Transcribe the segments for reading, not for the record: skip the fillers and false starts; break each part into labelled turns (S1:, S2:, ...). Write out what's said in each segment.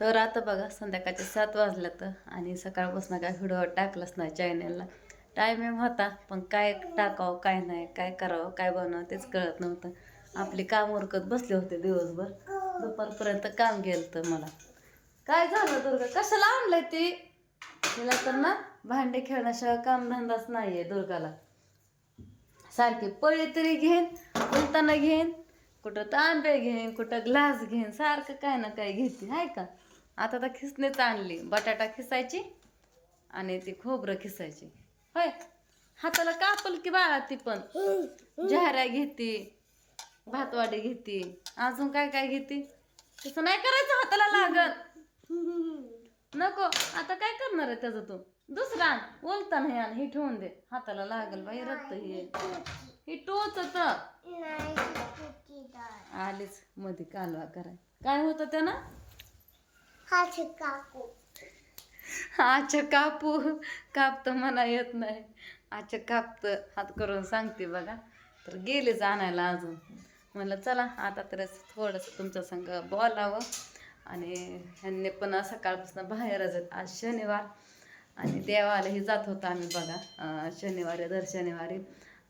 S1: तर आता बघा संध्याकाळचे 7 वाजल्या तर आणि सकाळपासून काय व्हिडिओ टाकलाच नाही चॅनलला. टायमिंग होता पण काय टाकावं काय नाही काय करावं काय बनवावं तेच कळत नव्हतं. आपली काम उरकत बसले होते दिवसभर. दुपारपर्यंत काम गेलं तर मला. काय झालं दुर्गा कशाला आणलंय ती? तिला तर ना भांडे खेळण्याशिवाय कामधंदाच नाहीये दुर्गाला. सारखी पळी तरी घेईन, बोलताना घेईन, कुठं तांबे घेईन, कुठं ग्लास घेईन, सारखं काय ना काय घेते आहे का. आता तर खिसणीच आणली, बटाटा खिसायची आणि ती खोबरं खिसायची. होय हाताला कापल की बाळा ती पण. जाहऱ्या घेते, भातवाडी घेते, अजून काय काय घेते. तसं नाही करायचं हाताला लागल. नको आता काय करणार आहे त्याचं तू. दुसरा आण बोलताना हे आण, हे ठेवून दे हाताला लागल बाई रक्त हे टोचत. आलीच मध्ये कालवा कराय. काय होतं त्यानं? अच्छा कापू कापतं म्हणा येत नाही. अच्छा कापतं हात करून सांगते बघा. तर गेलीच आणायला अजून. म्हणलं चला आता तर थोडंसं तुमच्या संग बोलावं. आणि ह्यांनी पण सकाळपासून बाहेरच आहेत. आज शनिवार आणि देवालाही जात होतो आम्ही बघा शनिवारी दर शनिवारी.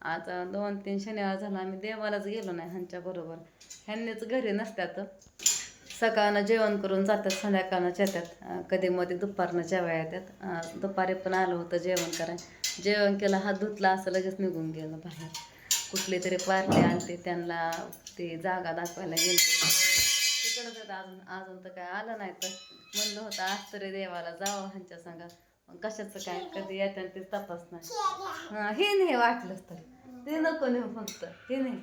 S1: आता 2-3 शनिवार झाला आम्ही देवालाच गेलो नाही ह्यांच्याबरोबर. ह्यांनीच घरी नसतात. सकाळनं जेवण करून जातात, संध्याकाळनं येतात, कधी मध्ये दुपारनं जेवाय येतात. दुपारी पण आलं होतं जेवण करायला. जेवण केलं हात धुतला असं लगेच निघून गेलं बाहेर. कुठली तरी पार्टी आणते त्यांना ते जागा दाखवायला गेले तिकडं तर अजून तर काय आलं नाही. तर म्हणलं होतं आज तरी देवाला जावं ह्यांच्या संग. कशाचं काय कधी येतात ते तपास नाही. हे नाही वाटलंच तर ते नको नेऊ फक्त ते नाही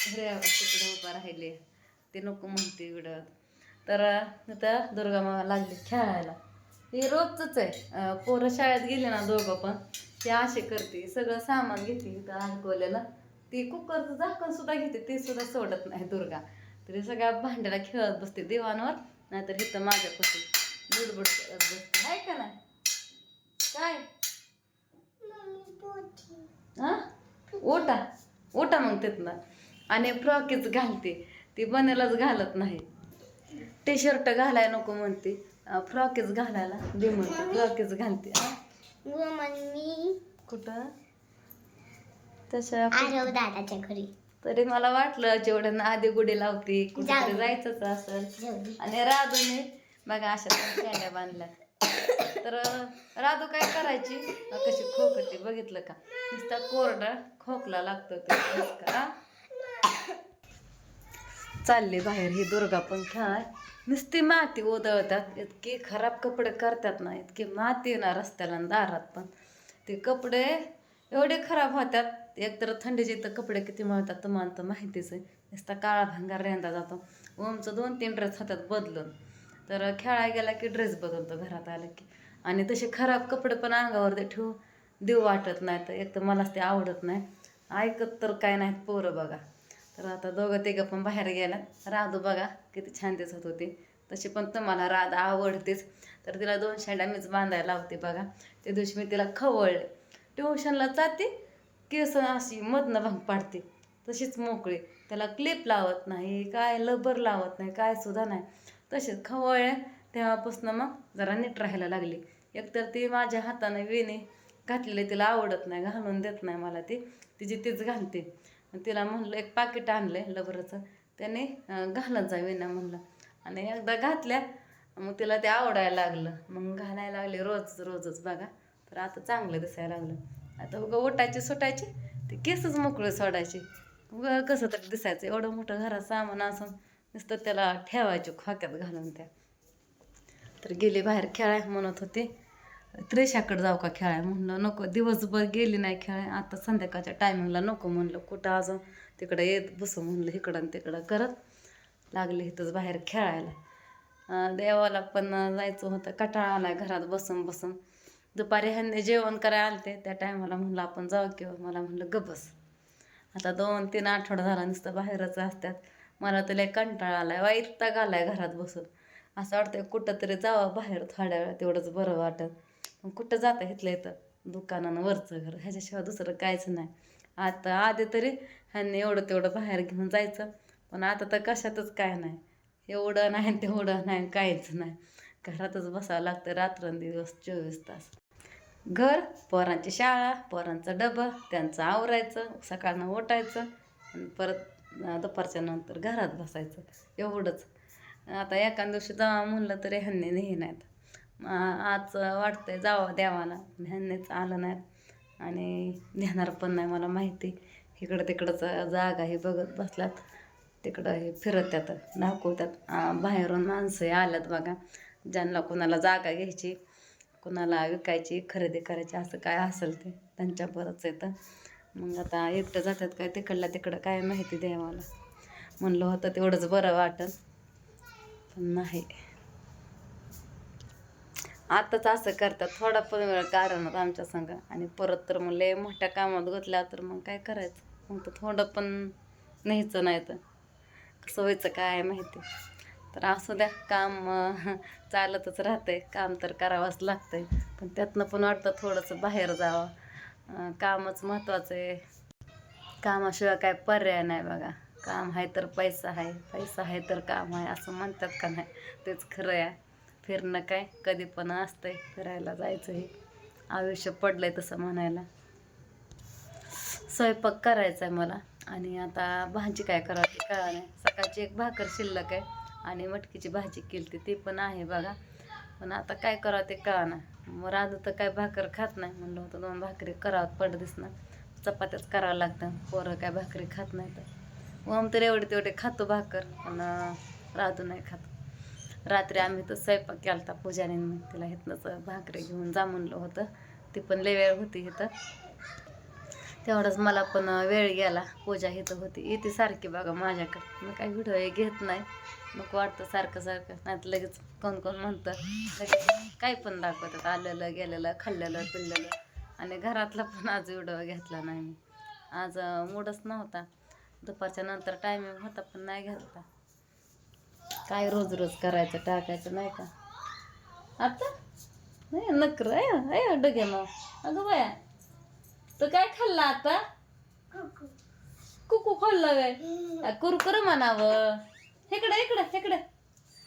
S1: तिकडं उभं राहिले ते नको म्हणते इकडं. तर आता दुर्गा मामा लागली खेळायला. हे रोजच आहे. पोरं शाळेत गेली ना दोघं पण ते असे करते सगळं सामान घेते इथं अडकवलेलं. ती कुकरचं झाकण सुद्धा घेते ते सुद्धा सोडत नाही दुर्गा. तरी सगळ्या भांड्याला खेळत बसते दिवाणवर, नाहीतर इथं माझ्यापासून बुडबुड करत बसते आहे का नाही. काय हा ओटा ओटा मग तिथनं. आणि फ्रॉकीच घालते ती बनेलच घालत नाही. टी शर्ट घालाय नको म्हणते, फ्रॉकीच घालायला दे म्हणते, फ्रॉकीच घालते. कुठं तशा दादाच्या घरी. तरी मला वाटलं जेवढ्यांना आधी गुढी लावते कुठेतरी जायचंच असेल. आणि राधूने बघा अशा कॅन्ड्या बांधल्या. तर राधू काय करायची कशी खोकटी बघितलं का. नुसता कोरडा खोकला लागतो का. चालले बाहेर ही दुर्गा पण खेळाय. नुसती माती उधळतात, इतकी खराब कपडे करतात ना, इतकी माती ना रस्त्याला दारात पण. ते कपडे एवढे खराब होतात. एकतर थंडीचे तर कपडे किती मिळतात तुम्हाला तर माहितीच आहे. नुसता काळा भांगार रेंदा जातो. ओमचं 2-3 ड्रेस होतात बदलून. तर खेळायला गेला की ड्रेस बदलतो घरात आलं की. आणि तसे खराब कपडे पण अंगावर ठेवू देऊ वाटत नाही. तर एक तर मलाच ते आवडत नाही. ऐकत तर काय नाहीत पोरं बघा. तर आता दोघं तिघं पण बाहेर गेला. राधू बघा किती छान दिसत होती. तशी पण तुम्हाला राधा आवडतेच. तर तिला 2 शेंड्या मीच बांधायला लावते बघा. त्या दिवशी मी तिला खवळले. ट्युशनला जाते केस अशी मधनं भांग पाडते तशीच मोकळी. त्याला क्लिप लावत नाही काय लबर लावत नाही काय सुद्धा नाही. तसेच खवळले तेव्हापासून मग जरा नीट राहायला लागली. एकतर ती माझ्या हाताने वेणी घातलेली तिला आवडत नाही, घालून देत नाही मला ती. तिची तीच घालते. तिला म्हणलं एक पाकिट आणलं आहे लबरचं त्याने घालत जा वेण्या म्हणलं. आणि एकदा घातल्या मग तिला ते आवडायला लागलं. मग घालायला लागले रोजच बघा. तर आता चांगलं दिसायला लागलं. आता उगं उठायची सुटायची ते केसच मोकळे सोडायचे. उगं कसं तरी दिसायचं. एवढं मोठं घरात सामान असून नुसतं त्याला ठेवायचे खोक्यात घालून त्या. तर गेली बाहेर खेळाय म्हणत होते त्रिशाकडे जाऊ का खेळाय. म्हणलं नको दिवसभर गेली नाही खेळाय. आता संध्याकाळच्या टायमिंगला नको म्हणलं. कुठं अजून तिकडं येत बसू म्हणलं इकडं आणि तिकडं करत. लागले इथंच बाहेर खेळायला. देवाला पण जायचं होतं. कंटाळा आला घरात बसून. दुपारी ह्यांनी जेवण करायला आलते त्या टायमाला म्हणलं आपण जाऊ किंवा मला म्हणलं गबस. आता 2-3 आठवडा झाला नुसतं बाहेरच असतात. मला तर लय कंटाळा आलाय वैताग आलाय घरात बसून. असं वाटतं कुठं तरी जावं बाहेर थोड्या वेळा तेवढंच बरं वाटत. पण कुठं जातं इथलं इथं दुकानानं वरचं घर ह्याच्याशिवाय दुसरं काहीच नाही. आता आधी तरी ह्यांनी एवढं तेवढं बाहेर घेऊन जायचं. पण आता तर कशातच काय नाही. एवढं नाही तेवढं नाही काहीच नाही. घरातच बसावं लागतं रात्रंदिवस 24 तास. घर, पोरांची शाळा, पोरांचा डबा, त्यांचं आवरायचं, सकाळनं उठायचं आणि परत दुपारच्या नंतर घरात बसायचं एवढंच. आता एखाद्या दिवशी जावं म्हणलं तरी ह्यांनी नेही नाहीत. आज वाटतंय जावं देवाला, ह्यांनीच आलं नाहीत आणि नेणार पण नाही. मला माहिती इकडं तिकडंचं जागा हे बघत बसल्यात, तिकडं हे फिरत्यात दाखवतात. बाहेरून माणसं आल्यात बघा, ज्यांना कोणाला जागा घ्यायची, कोणाला विकायची, खरेदी करायची, असं काय असेल ते त्यांच्या बरंच येतं. मग आता एकटं जातात काय तिकडल्या तिकडं काय माहिती देवाला. म्हणलं होतं तेवढंच बरं वाटत, पण नाही. आताच असं करतात थोडा पण वेळ काढणार आमच्या संग आणि परत तर मग लय मोठ्या कामात गुतल्या तर मग काय करायचं. मग तर थोडं पण न्यायचं नाही तर कसं व्हायचं काय माहिती. तर असू द्या, काम चालतच राहतंय, काम तर करावंच लागतंय. पण त्यातनं पण वाटतं थोडंसं बाहेर जावं. कामच महत्त्वाचं आहे. कामाशिवाय काय पर्याय नाही बघा. काम आहे तर पैसा आहे, पैसा आहे तर काम आहे, असं म्हणतात का नाही, तेच खरं आहे. फिरणं काय कधी पण असतंय, फिरायला जायचं हे आयुष्य पडलंय तसं म्हणायला. स्वयंपाक करायचा आहे मला आणि आता भाजी काय करावी कळा नाही. सकाळची एक भाकर शिल्लक आहे आणि मटकीची भाजी केली ती पण आहे बघा. पण आता काय करावं ते कळा ना. मग राजू तर काय भाकर खात नाही, म्हणलं होतं 2 भाकरी करावं पडदिस ना, चपात्याच करावं लागतं. पोरं काय भाकरी खात नाही तर ओम तर एवढे तेवढे खातो भाकर, पण राजू नाही खात. रात्री आम्ही तर स्वयंपाक केला होता पूजाने, तिला इथनंच भाकरी घेऊन जा म्हणलं होतं. ती पण लय वेळ होती इथं, तेवढंच मला पण वेळ गेला. पूजा इथं होती, येते सारखी बघा माझ्याकडं. मी काही व्हिडिओ घेत नाही, नको वाटतं सारखं सारखं. नाही तर लगेच कोण कोण म्हणतं लगेच काही पण दाखवतात, आलेलं गेलेलं खाल्लेलं पिल्लेलं. आणि घरातला पण आज व्हिडिओ घेतला नाही मी. आज मूडच नव्हता. दुपारच्या नंतर टायमिंग होता पण नाही घेतला. काय रोज रोज करायचं टाकायचं नाही का. आता नाही नकर आहे डगे मग. अगं बाया तू काय खाल्लं आता? कुकू खाल्लं काय? कुरकुर म्हणावं. इकडे इकडे इकडे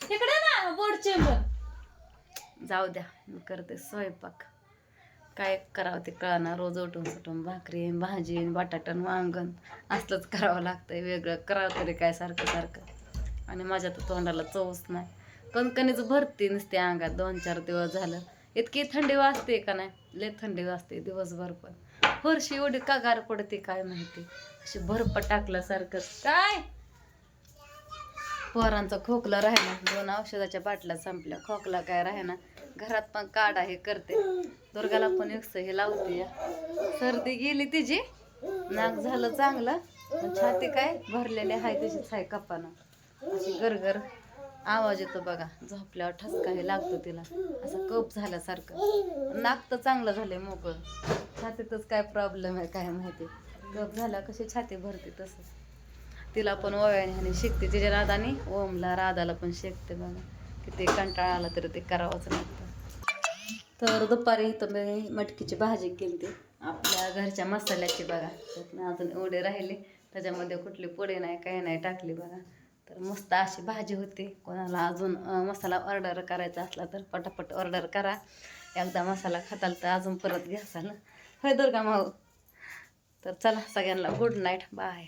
S1: इकडे ना बोर्ड चेंबर. जाऊ द्या, मी करते स्वयंपाक. काय करावं ते कळना. रोज उठून सुटून भाकरी भाजी बटाटन वांगण असलंच करावं लागतंय. वेगळं करावं तरी काय सारखं सारखं. आणि माझ्या तर तोंडाला चवच नाही. कणकणीच भरती नसते अंगात. 2-4 दिवस झालं. इतकी थंडी वाजते का नाही, लय थंडी वाजते दिवसभर. पण फरशी एवढी का गार पडते काय माहिती, अशी बर्फ टाकल्यासारखं. काय पोरांचा खोकला राहिला, 2 औषधाच्या बाटल्या संपल्या, खोकला काय राहिना. घरात पण काढा हे करते, दुर्गाला पण एक हे लावते. सर्दी गेली तिची, नाक झालं चांगलं, पण छाती काय भरलेली आहे तशीच आहे कपानं. अशी गरगर आवाज येतो बघा. झोपल्यावर ठसका हे लागतो तिला, असं कप झाल्यासारखं. नाक तर चांगलं झालंय मोकळं, छातीतच काय प्रॉब्लेम आहे काय माहिती. कप झाला कशी छाती भरते तसं. तिला पण ओव्याने आणि शिकते तिच्या राधाने. ओमला राधाला पण शिकते बघा. किती कंटाळा आला तरी ते करावंच लागतं. तर दुपारी इथं मी मटकीची भाजी केली ती आपल्या घरच्या मसाल्याची बघा. त्यातनं अजून एवढे राहिले, त्याच्यामध्ये कुठली पुढे नाही काही नाही टाकली बघा. तर मस्त अशी भाजी होती. कोणाला अजून मसाला ऑर्डर करायचा असला तर पटापट ऑर्डर करा. एकदा मसाला खाताल तर अजून परत घ्यासाल. होय दुर्गा माऊ. तर चला सगळ्यांना गुड नाईट, बाय.